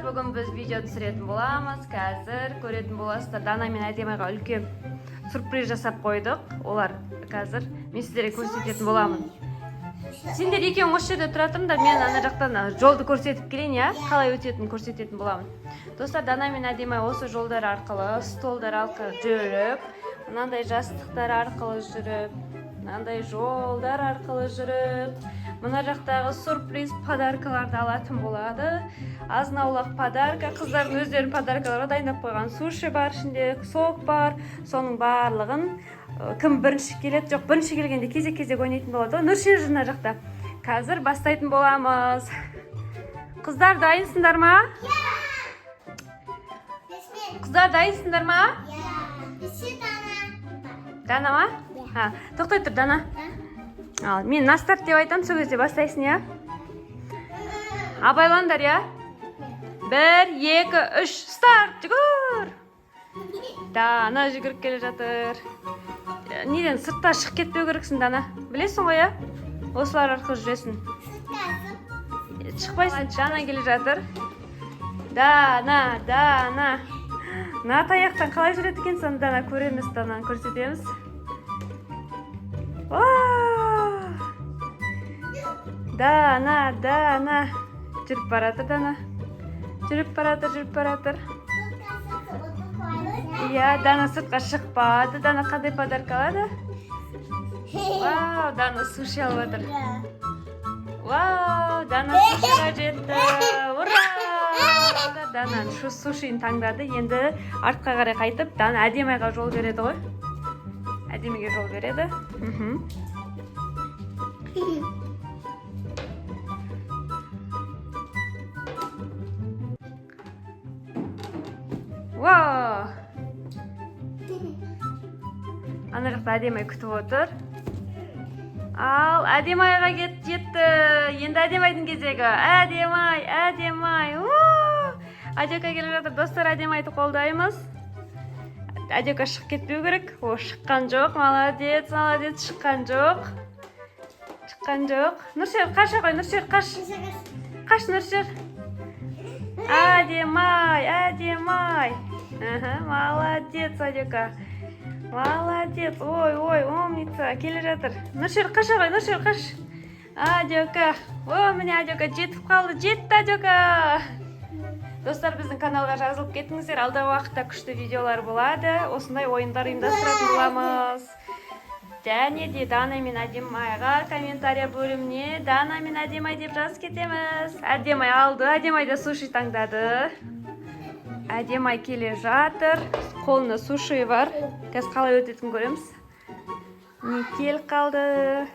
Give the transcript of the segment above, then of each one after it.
бүгін біз видео түсіретін боламыз. Қазір көретін боласыздар. Дана мен Әдемайға үлкен сюрприз жасап қойдық. Олар қазір мен сіздерге көрсететін боламын. Сендер екеуің осы жерде тұра тұрыңдар, мен ана жақтан жолды көрсетіп келейін, иә? Қалай өтетінін көрсететін боламын. Достар, Дана мен Әдемай осы жолдар арқылы, столдар арқылы жүріп, мынандай жастықтар арқылы жүріп, мынандай жолдар арқылы жүріп, мына жақтағы сюрприз подаркаларды алатын болады. Азын-аулақ подарка, қыздардың өздерінің подаркалары дайындап қойған. Суши бар ішінде, сок бар, соның барлығын кім бірінші келеді, жоқ бірінші келгенде кезек-кезек ойнайтын болады. Нұршер жына жақта. Қазір бастайтын боламыз. Қыздар дайынсыңдар ма? Қыздар дайынсыңдар ма? Дана ма? Ха, тоқтай тұр, Дана. Ал, мен на старт деп айтам, сол кезде бастайсың, я? Абайландар, я? 1, 2, 3, старт! Жүгір! Дана жүгіріп келе жатыр. Неден сыртта шығып кетпеу керексің, Дана. Білесің ғой, я? Осылар арқылы жүресің. Шықпайсың, Дана келе жатыр. Дана, Дана. Мына таяқтан қалай жүреді екенсің, Дана? Көреміз, Дананы көрсетеміз. Дана, Дана. Жүріп баратыр, Дана. Жүріп баратыр. Иә, Дана сыртқа шықпады. Дана қандай подарка алады? Вау, Дана суши алып отыр. Вау, Дана сушиға жетті. Ура! Дана сушиін таңдады. Енді артқа қарай қайтып, Дана Әдемайға жол береді ғой. Әдемеге жол береді. Вау! Ана жақта Әдемай күтіп отыр. Ал, Әдемайға жетті. Енді Әдемайдың кезегі. Әдемай. Әдека келе жатыр. Достар, Әдемайды қолдаймыз. Әдека шығып кетпеу керек. О, шыққан жоқ. Молодец. Шыққан жоқ. Нұршер, қаша қой, Нұршер, қаш. Қаш, Нұршер. Әдемай. Молодец, Әдека. Молодец. Ой, умница. Келе жатыр. Нұршер, қаша қой, Нұршер, қаш. Әдека. Міне Әдека жетіп қалды. Жетті Әдека. Достар, біздің каналға жазылып кетіңіздер. Алдағы уақытта күшті видеолар болады. Осындай ойындар ұйымдастыратын боламыз. Және де Дана мен Әдемайға комментария бөліміне Дана мен Әдемай деп жазып кетеміз. Әдемай алды. Әдемай да суши таңдады. Әдемай келе жатыр. Қолында суши бар. Қазір қалай өтетінін көреміз. Не келіп қалды.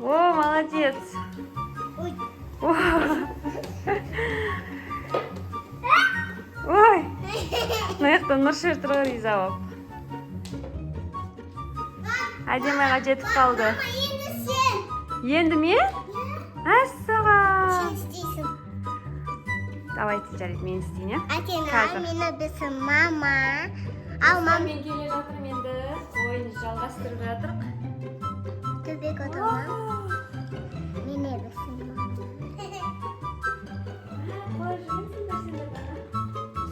О, молодец. Ой. Маяқтан Нұршер тұрғыр риза болып. Әдемайға жетіп қалды. Енді мен? Ассаған. Давайте, жарайды, мен істейін, я? Мені бісін мама. Ал мама. Мен келе жатырмын енді. Ойынды жалғастырып жатырық. Төбек отама. Мені бісін мама. Қалай жүргенсіңдер сендер бана?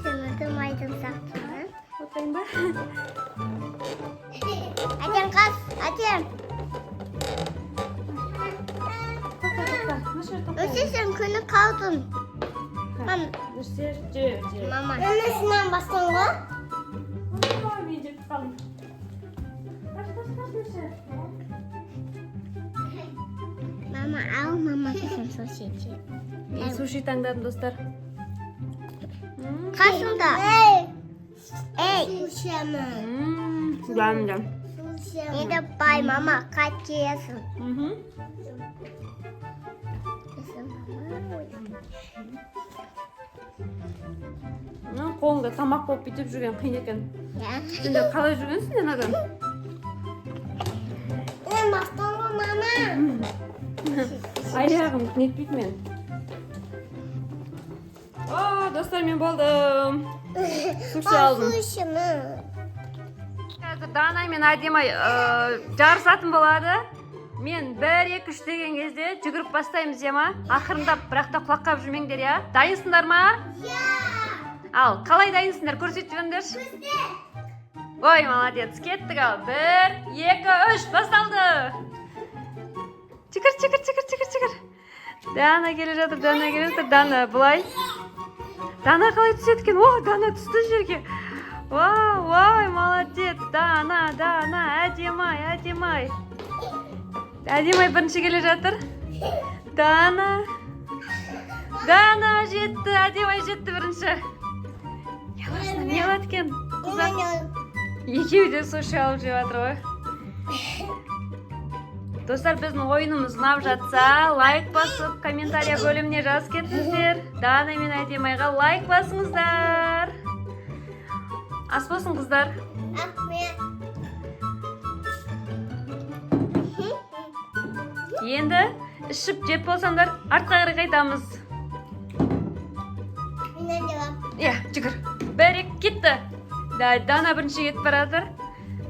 Сымырдым айдың сақтыңы. Отайын ба? Әдем қас, әдем. Өсесің күні қалдың. Нұршер, жүр. Мама. Өмесінен бастың ғой? Ой, мен жетіп қалдым. Қаш, Нұршер. Мама, ал мама бісін суши. Мен суши таңдадым, достар. Қашында? Суши-мі? Güzel. Енді бай мама қачесің. Қолыңда тамақ болып бүйтіп жүрген қиын екен. Сендер қалай жүргенсің, надан? Мен бастың ғой, мама. Аяғым нетпейді мен. О, достар, мен болдым. Суши алдым. Суши-мі? Қазір Дана мен Әдемай жарысатын болады. Мен 1-2-3 деген кезде жүгіріп бастаймыз ма? Ақырындап, бірақ та құлақ қағып жүрмеңдер, я? Дайынсыңдар ма? Ал, қалай дайынсыңдар? Көрсетіп жүріңдерші. Ой, молодец. Кеттік ал. 1, 2, 3 басталды. Чикір. Дана келе жатыр, Дана былай. Дана қалай түседі екен? О, Дана түсті жерге. Вау, молодец. Дана, әдемай. Әдемай бірінші келе жатыр. Дана жетті, әдемай жетті бірінші. Не қылады екен? Қыздар. Екеуі де суши алып жеп жатыр ғой. Достар, біздің ойынымыз ұнап жатса, лайк басып, комментария бөліміне жазып кетіңіздер. Дана мен әдемайға лайк басыңыздар. Ас болсын, қыздар. Енді ішіп жеп болсаңдар, артқа қарай қайтамыз. Жүгір. 1-2 кетті. Дана бірінші кетіп баратыр.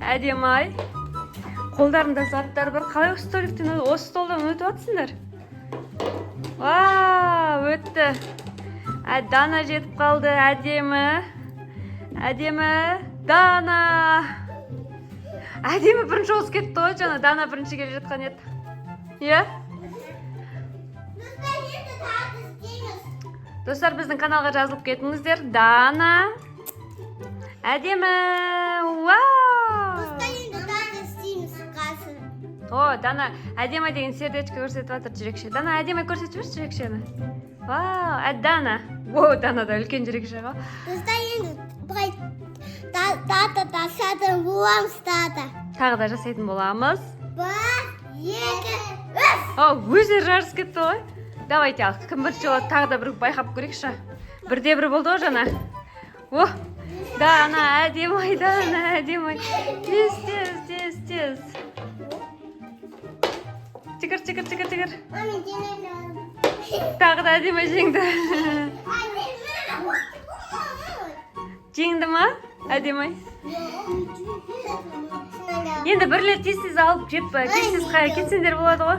Әдемай. Қолдарында заттар бар. Қалай осы столдан өтіп атсыңдар? Өтті. Дана жетіп қалды. Әдемі. Дана. Әдемі бірінші осы кетті ғой, жаңа Дана бірінші келе жатқан еді. Достар, біздің каналға жазылып кетіңіздер. Дана. Әдемі. Дана әдемі деген сердечко көрсетіп жатыр, жүрекше. Дана әдемі көрсетіп жүрші жүрекшені. Дана. Дана да үлкен жүрекше ғой. Достар, енді бұғай жасайтын боламыз. Тағы да жасайтын боламыз. 1, 2, 3. Өздері жарыс кетті ғой. Давайте ал, кім бірінші болады, тағы да бір байқап көрейікші. 1-1 болды ғой жаңа. Дана әдемай. Тез. Чикір. Тағы да әдемай жеңді. Жеңді ма? Әдемай. Енді бірлер тез алып жеп, тез кетсендер болады ғой.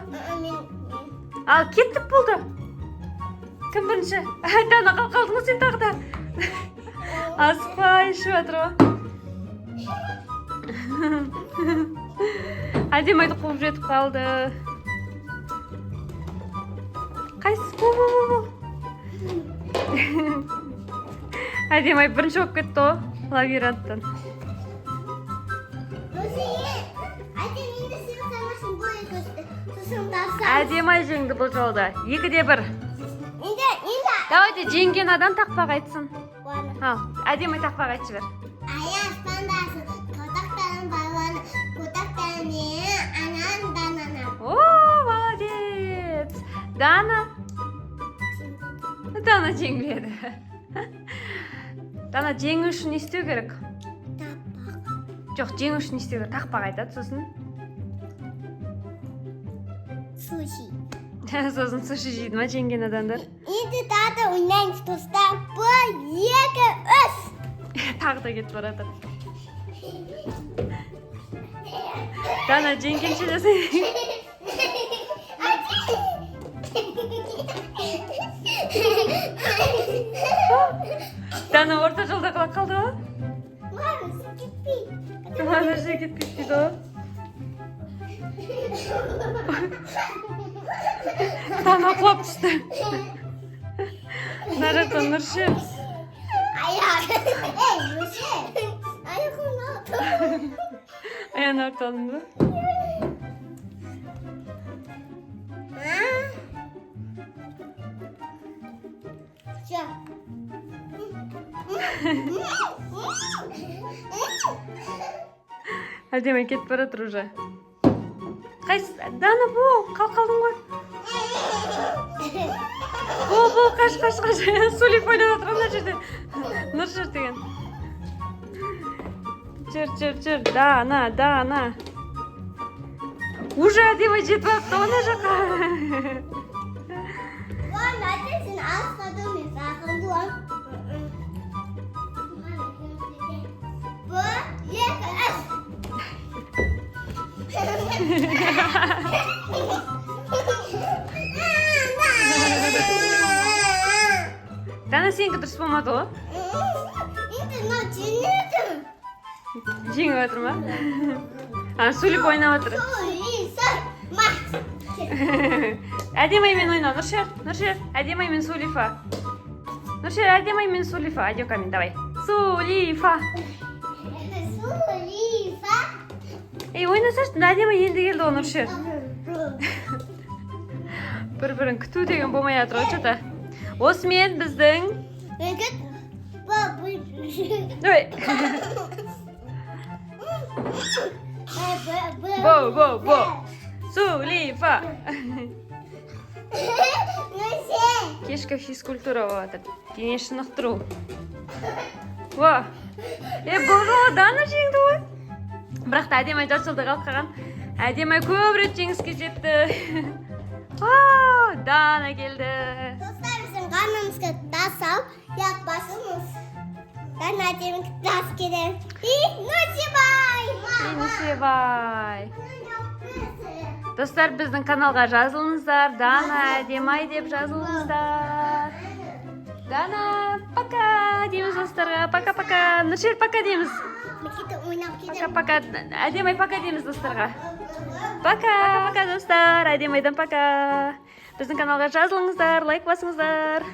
Ал, кеттік болды. Кім бірінші? Дана қалдың ғой сен тағы да. Аспай ішіп жатыр ғой. Әдемайды қуып жетіп қалды. Қайсы? Әдемай бірінші болып кетті ғой лабиранттан. Әдемай жеңді бұл жолда. 2-1. Давайте жеңген адам тақпақ айтсын. Әдемай тақпақ айтшы бер. Аяз пандасы, котақтарын баланы, котақтарын анан Данана. Молодец. Дана жеңбеді. Дана жеңу үшін не істеу керек? Жоқ, жеңу үшін не істеу керек? Тақпақ айтады, сосын? Суши. Сосын суши жейді ма жеңген адамдар? Енді тағы ойнаймыз, достар. 1, 2, 3. Тағы да кетіп баратыр. Дана жеңгенше жасайды. Дана орта жолда қалып қалды ғой? Мама кетпейді ғой. Дана құлап түсті. Мына жақта Нұрше. Аяғын арталдың ба? Әдемі кетіп баратыр уже. Қайсы? Дана, қалдың ғой. Қаш. Сөйлеп ойнап жатыр ана жерде. Нұршыр деген. Жүр. Дана. Уже әдемі жетіп алыпты ана жаққа. сенікі дұрыс болмады ғой. Енді мынау жеңілдім. Жеңіп отыр ма? Сөйлеп ойнап отыр. Әдемаймен ойна, Нұршер. Нұршер, әдемаймен Сулифа. Нұршер, әдемаймен Сулифа. Айдекамен, давай. Сулифа. Сулифа. Ойнасашы, әдемай енді келді ғой, Нұршер. Бір-бірін күту деген болмай жатыр ғой, что-то. Осымен біздің... Ой. Бо. Сулифа. Кешкі физкультура болады. Дене шынықтыру. Во. Бұл жолы Дана жеңді ғой. Бірақ та әдемай 4 жылда қалып қалған. Әдемай көп рет жеңіске жетті. Дана келді. Достар, біздің қарнымызға тас алып, басымыз. Дана әдемі тас келем. Нұрсебай. Достар, біздің каналға жазылыңыздар. Дана әдемай деп жазылыңыздар. Дана, пока дейміз достарға. Пока-пока. Нұршер, пока дейміз. Пока-пока. Әдемай пока дейміз достарға. Пока достар. Әдемайдан пока. Біздің каналға жазылыңыздар, лайк басыңыздар.